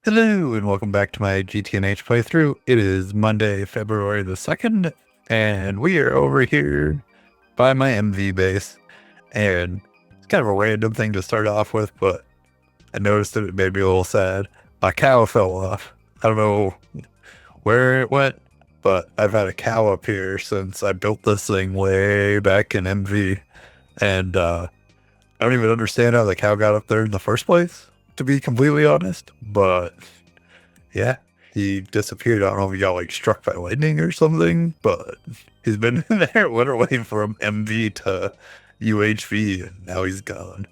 Hello and welcome back to my GTNH playthrough. It is Monday, February the 2nd, and we are over here by my MV base. And it's kind of a random thing to start off with, but I noticed that it made me a little sad. My cow fell off. I don't know where it went, but I've had a cow up here since I built this thing way back in MV. And I don't even understand how the cow got up there in the first place, to be completely honest, but yeah, he disappeared. I don't know if he got like struck by lightning or something, but he's been there literally from MV to UHV, and now he's gone.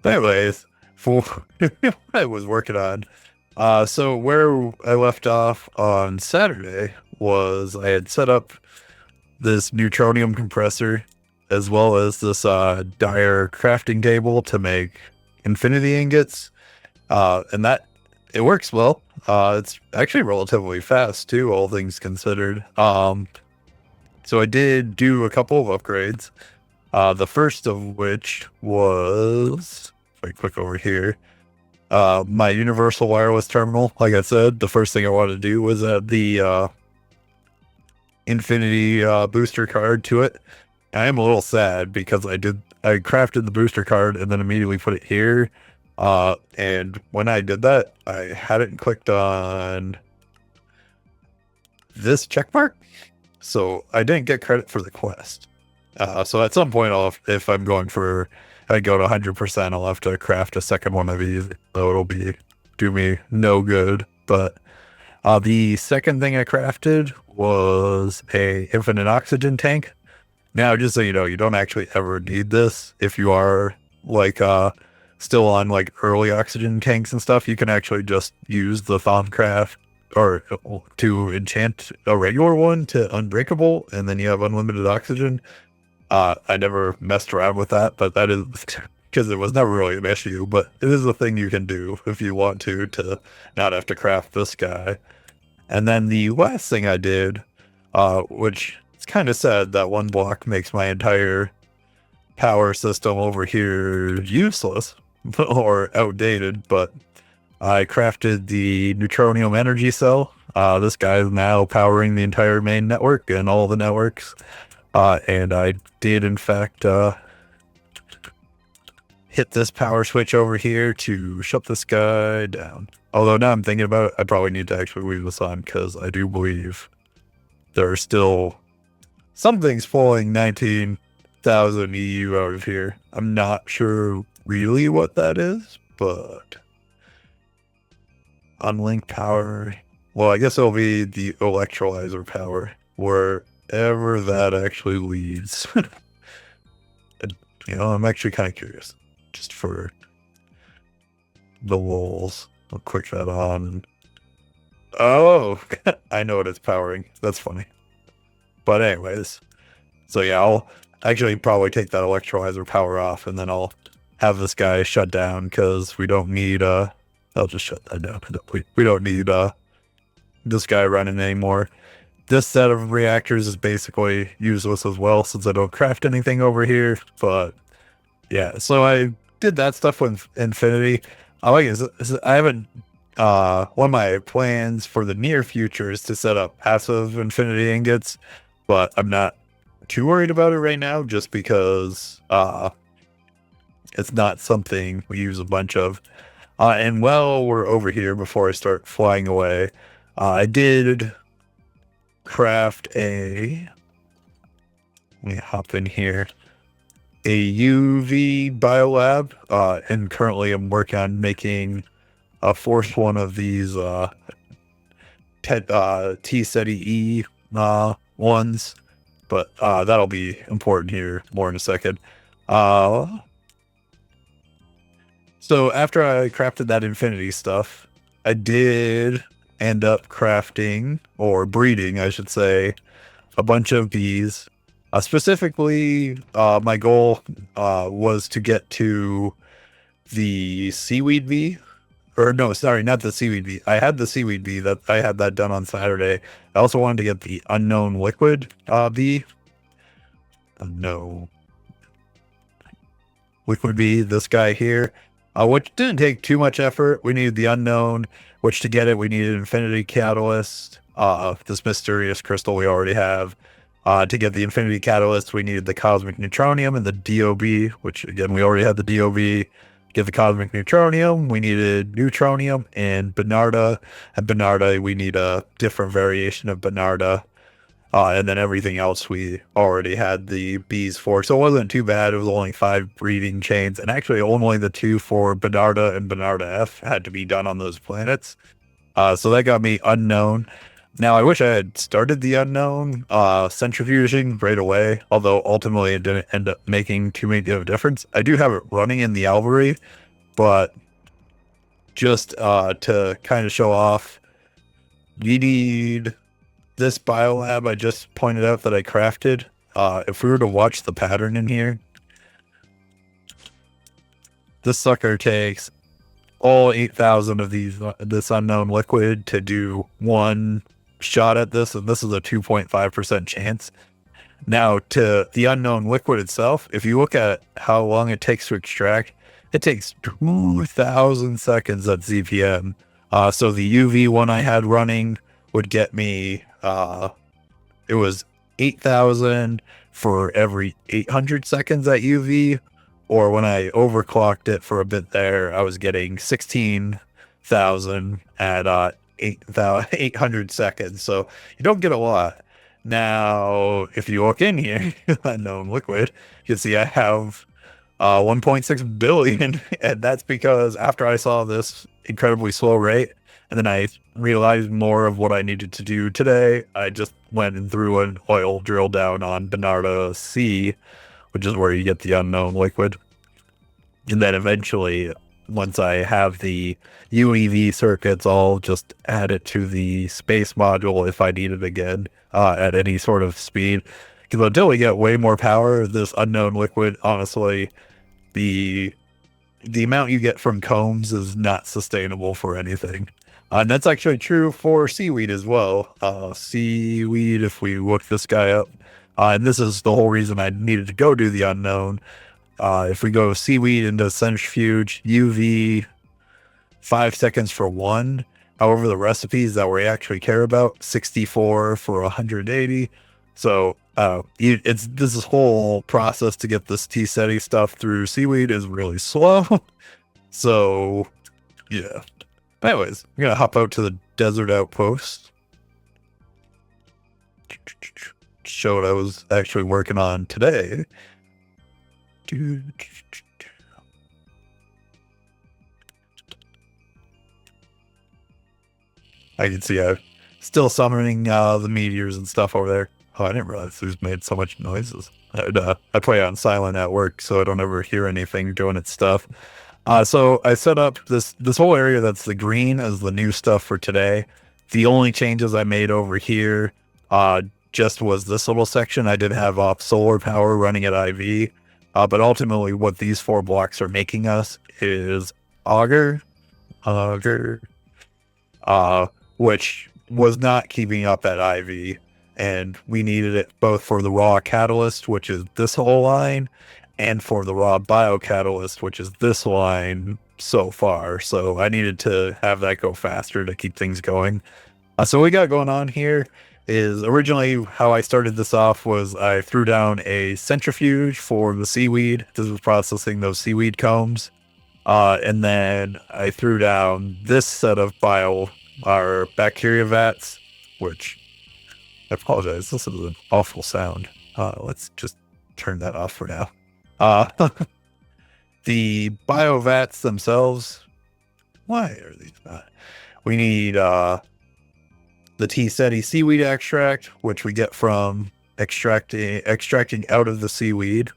But anyways, for what I was working on, so where I left off on Saturday was I had set up this neutronium compressor as well as this dire crafting table to make infinity ingots, and that it works well. It's actually relatively fast too, all things considered. So I did do a couple of upgrades. The first of which was, if I click over here, my universal wireless terminal. Like I said, the first thing I wanted to do was add the infinity booster card to it. I am a little sad because I crafted the booster card and then immediately put it here. And when I did that, I hadn't clicked on this check mark, so I didn't get credit for the quest. So at some point, if I'm going for, I go to 100%, I'll have to craft a second one of these, so it'll do me no good. But the second thing I crafted was a infinite oxygen tank. Now, just so you know, you don't actually ever need this if you are like still on like early oxygen tanks and stuff. You can actually just use the Thaumcraft or to enchant a regular one to unbreakable, and then you have unlimited oxygen. I never messed around with that, but that is because it was never really an issue, but it is a thing you can do if you want to not have to craft this guy. And then the last thing I did, which it's kind of sad that one block makes my entire power system over here useless or outdated, but I crafted the neutronium energy cell. This guy is now powering the entire main network and all the networks. And I did, in fact, hit this power switch over here to shut this guy down. Although now I'm thinking about it, I probably need to actually leave this on because I do believe there are still something's pulling 19,000 EU out of here. I'm not sure really what that is, but unlinked power. Well, I guess it'll be the electrolyzer power, wherever that actually leads. I'm actually kind of curious, just for the lulz. I'll click that on. Oh, I know what it's powering. That's funny. But anyways, so yeah, I'll actually probably take that electrolyzer power off, and then I'll have this guy shut down because we don't need I'll just shut that down. We don't need this guy running anymore. This set of reactors is basically useless as well since I don't craft anything over here. But yeah, so I did that stuff with Infinity. I haven't. One of my plans for the near future is to set up passive Infinity ingots, but I'm not too worried about it right now, just because it's not something we use a bunch of. And while we're over here, before I start flying away, I did craft let me hop in here, a UV biolab, and currently I'm working on making a fourth one of these T-SETI-E ones, but that'll be important here more in a second. So after I crafted that infinity stuff, I did end up crafting, or breeding, I should say, a bunch of bees. Specifically, my goal was to get to the seaweed bee. Or no, sorry, not the seaweed bee. I had the seaweed bee, that I had that done on Saturday. I also wanted to get the unknown liquid bee. No. Liquid bee, this guy here. which didn't take too much effort. We needed the unknown, which to get it, we needed infinity catalyst, this mysterious crystal we already have. To get the infinity catalyst, we needed the cosmic neutronium and the DOB, which again, we already had the DOB. Get the cosmic neutronium, we needed neutronium and Bernarda. And Bernarda, we need a different variation of Bernarda. And then everything else we already had the Bs for. So it wasn't too bad. It was only 5 breeding chains. And actually only the 2 for Bernarda and Bernarda F had to be done on those planets. So that got me unknown. Now I wish I had started the unknown centrifuging right away, although ultimately it didn't end up making too many of a difference. I do have it running in the Albury, but just to kind of show off, you need this biolab I just pointed out that I crafted. If we were to watch the pattern in here, this sucker takes all 8,000 of this unknown liquid to do one shot at this, and this is a 2.5% chance. Now, to the unknown liquid itself, if you look at how long it takes to extract, it takes 2,000 seconds at ZPM. So the UV one I had running would get me, it was 8,000 for every 800 seconds at UV, or when I overclocked it for a bit there, I was getting 16,000 at 800 seconds. So you don't get a lot. Now, if you look in here, unknown liquid, you can see I have 1.6 billion, and that's because after I saw this incredibly slow rate, and then I realized more of what I needed to do today, I just went and threw an oil drill down on Bernarda C, which is where you get the unknown liquid. And then eventually, once I have the UEV circuits, I'll just add it to the space module if I need it again at any sort of speed. Because until we get way more power, this unknown liquid, honestly, the amount you get from combs is not sustainable for anything. And that's actually true for seaweed as well. Seaweed, if we look this guy up, and this is the whole reason I needed to go do the unknown. If we go seaweed into centrifuge, UV, 5 seconds for 1. However, the recipes that we actually care about, 64 for 180. So this whole process to get this T-SETI stuff through seaweed is really slow. So, yeah. But anyways, I'm going to hop out to the desert outpost. Show what I was actually working on today. I can see I'm still summoning the meteors and stuff over there. Oh, I didn't realize these made so much noises. I play on silent at work, so I don't ever hear anything doing its stuff. So I set up this whole area that's the green as the new stuff for today. The only changes I made over here just was this little section. I did have off solar power running at IV. But ultimately what these 4 blocks are making us is auger, which was not keeping up at IV. And we needed it both for the raw catalyst, which is this whole line, and for the raw biocatalyst, which is this line so far. So I needed to have that go faster to keep things going. So what we got going on here is originally how I started this off was I threw down a centrifuge for the seaweed. This was processing those seaweed combs. And then I threw down this set of bacteria vats, which I apologize. This is an awful sound. Let's just turn that off for now. The bio vats themselves, why are these not? We need the T-SETI seaweed extract, which we get from extracting out of the seaweed.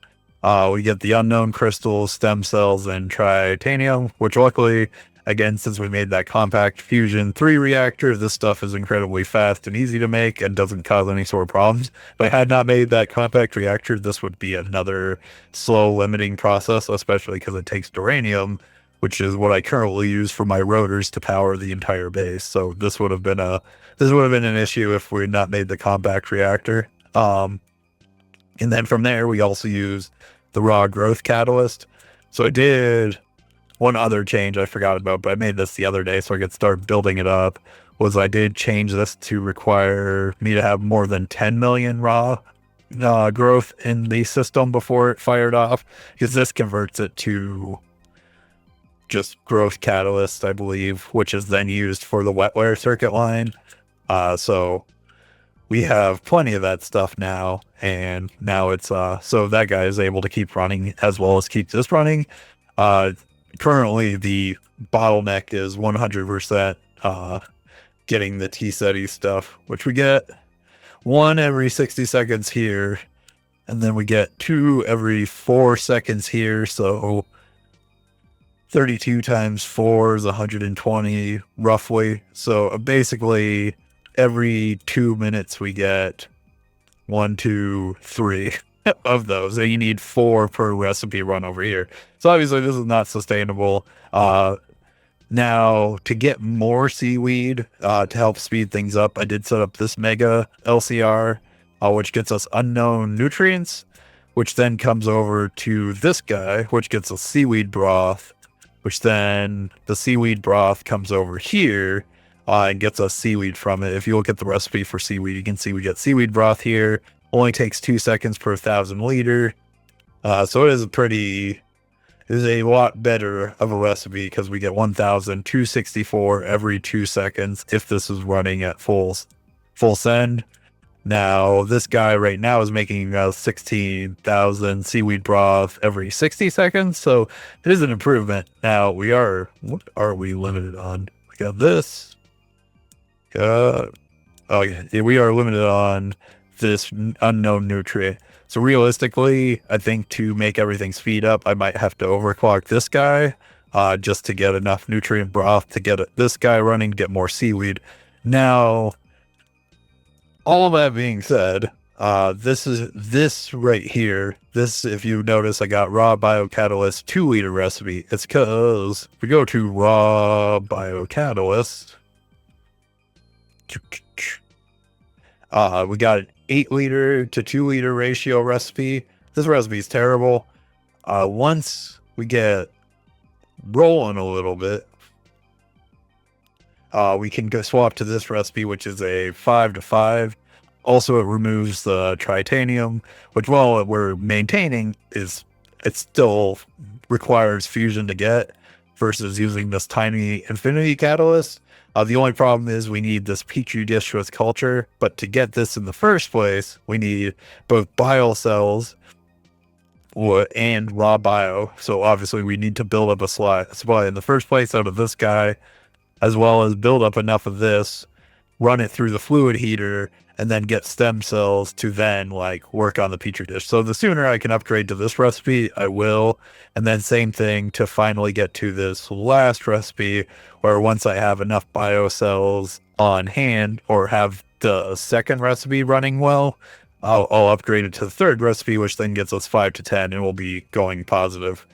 We get the unknown crystals, stem cells, and tritanium, which luckily, again, since we made that compact fusion 3 reactor, this stuff is incredibly fast and easy to make and doesn't cause any sort of problems. If I had not made that compact reactor, this would be another slow limiting process, especially because it takes uranium, which is what I currently use for my rotors to power the entire base. So this would have been an issue if we had not made the compact reactor. And then from there, we also use the raw growth catalyst. So I did one other change I forgot about, but I made this the other day so I could start building it up, was I did change this to require me to have more than 10 million raw growth in the system before it fired off, because this converts it to just growth catalyst, I believe, which is then used for the wetware circuit line. So we have plenty of that stuff now, and now it's so that guy is able to keep running as well as keep this running. Currently the bottleneck is 100% getting the T-SETI stuff, which we get 1 every 60 seconds here, and then we get 2 every 4 seconds here, so 32 times 4 is 120 roughly. So basically every 2 minutes we get 1, 2, 3 of those, and you need 4 per recipe run over here. So obviously this is not sustainable. Now, to get more seaweed to help speed things up, I did set up this mega LCR, which gets us unknown nutrients, which then comes over to this guy, which gets us seaweed broth, which then the seaweed broth comes over here and gets us seaweed from it. If you look at the recipe for seaweed, you can see we get seaweed broth here. Only takes 2 seconds per 1,000 liter. So it is a lot better of a recipe, because we get 1,264 every 2 seconds if this is running at full send. Now, this guy right now is making 16,000 seaweed broth every 60 seconds, so it is an improvement. Now, what are we limited on? We got this. Oh, yeah, we are limited on this unknown nutrient. So realistically, I think to make everything speed up, I might have to overclock this guy just to get enough nutrient broth to get this guy running, get more seaweed. Now, all of that being said, this right here, if you notice, I got raw biocatalyst 2-liter recipe. It's because if we go to raw biocatalyst, we got an 8-liter to 2-liter ratio recipe. This recipe is terrible. Once we get rolling a little bit, we can go swap to this recipe, which is a 5-to-5. Also, it removes the tritanium, which, while we're maintaining, it still requires fusion to get, versus using this tiny infinity catalyst. The only problem is we need this petri dish with culture, but to get this in the first place, we need both bio cells and raw bio. So obviously we need to build up a supply in the first place out of this guy, as well as build up enough of this, run it through the fluid heater, and then get stem cells to then work on the petri dish. So the sooner I can upgrade to this recipe, I will. And then same thing to finally get to this last recipe, where once I have enough bio cells on hand, or have the second recipe running well, I'll upgrade it to the third recipe, which then gets us 5 to 10, and we'll be going positive.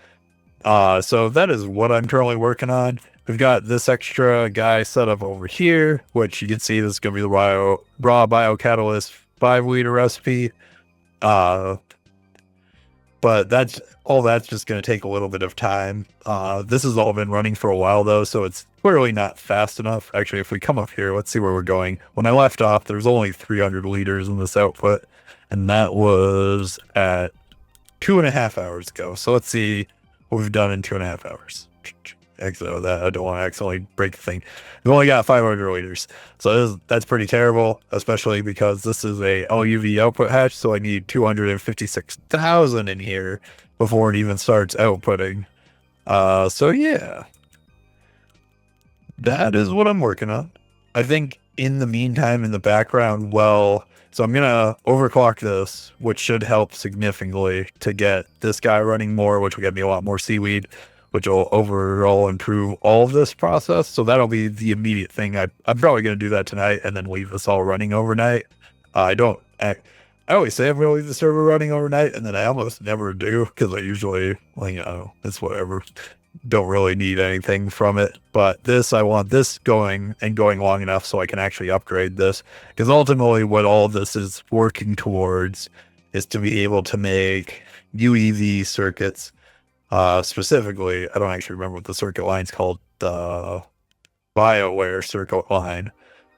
So that is what I'm currently working on. We've got this extra guy set up over here, which you can see this is going to be the raw biocatalyst 5-liter recipe. But that's just going to take a little bit of time. This has all been running for a while though, so it's clearly not fast enough. Actually, if we come up here, let's see where we're going. When I left off, there's only 300 liters in this output, and that was at 2.5 hours ago. So let's see what we've done in 2.5 hours. Exit that. I don't want to accidentally break the thing. We've only got 500 liters, so that's pretty terrible, especially because this is a LUV output hatch, so I need 256,000 in here before it even starts outputting. So yeah, that is what I'm working on. I think in the meantime, in the background, so I'm gonna overclock this, which should help significantly to get this guy running more, which will get me a lot more seaweed, which will overall improve all of this process. So that'll be the immediate thing. I'm probably going to do that tonight and then leave this all running overnight. I always say I'm going to leave the server running overnight, and then I almost never do, because I usually, it's whatever. Don't really need anything from it. But I want this going long enough so I can actually upgrade this. Because ultimately what all this is working towards is to be able to make UEV circuits Specifically, I don't actually remember what the circuit line's called, the BioWare circuit line.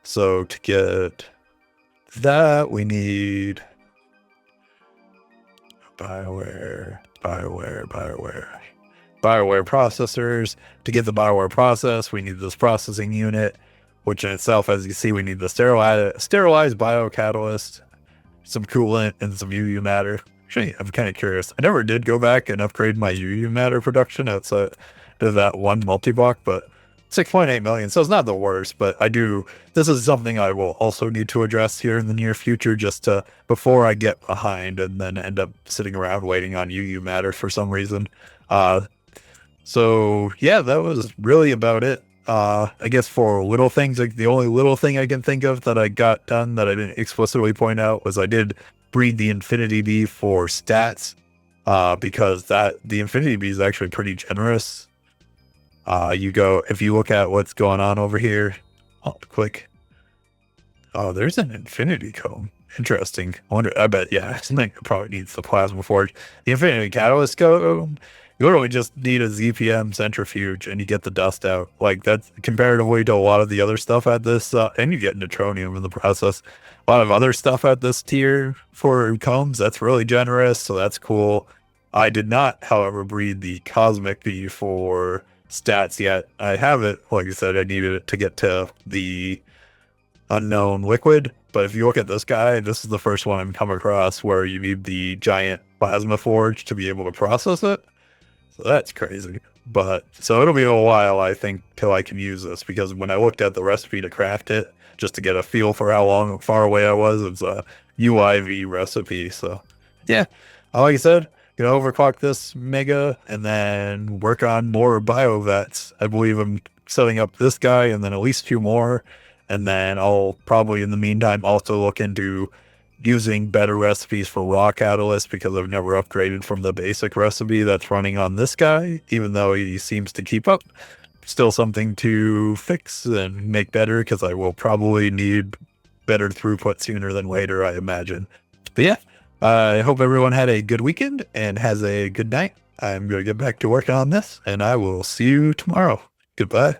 So to get that, we need BioWare processors. To get the BioWare process, we need this processing unit, which in itself, as you see, we need the sterilized biocatalyst, some coolant, and some UU matter. Actually, I'm kind of curious. I never did go back and upgrade my UU matter production outside of that one multi-block, but 6.8 million, so it's not the worst, but this is something I will also need to address here in the near future, just to, before I get behind and then end up sitting around waiting on UU matter for some reason. So yeah, that was really about it. I guess for little things, like the only little thing I can think of that I got done that I didn't explicitly point out was I did breed the Infinity Bee for stats, because the Infinity Bee is actually pretty generous. If you look at what's going on over here, click. Oh, there's an Infinity Comb. Interesting. I bet, yeah, something probably needs the Plasma Forge. The Infinity Catalyst Comb, you literally just need a ZPM centrifuge and you get the dust out. Like, that's comparatively to a lot of the other stuff at this, and you get neutronium in the process. A lot of other stuff at this tier for combs, that's really generous, so that's cool. I did not, however, breed the Cosmic Bee for stats yet. I have it, like I said, I needed it to get to the unknown liquid, but if you look at this guy, this is the first one I've come across where you need the giant plasma forge to be able to process it. So that's crazy. But so it'll be a while, I think, till I can use this, because when I looked at the recipe to craft it, just to get a feel for how far away I was, it's a UIV recipe. So yeah, like I said, gonna overclock this mega and then work on more biovets. I believe I'm setting up this guy and then at least 2 more. And then I'll probably in the meantime also look into using better recipes for raw catalyst, because I've never upgraded from the basic recipe that's running on this guy, even though he seems to keep up. Still something to fix and make better, because I will probably need better throughput sooner than later, I imagine. But yeah, I hope everyone had a good weekend and has a good night. I'm going to get back to working on this, and I will see you tomorrow. Goodbye.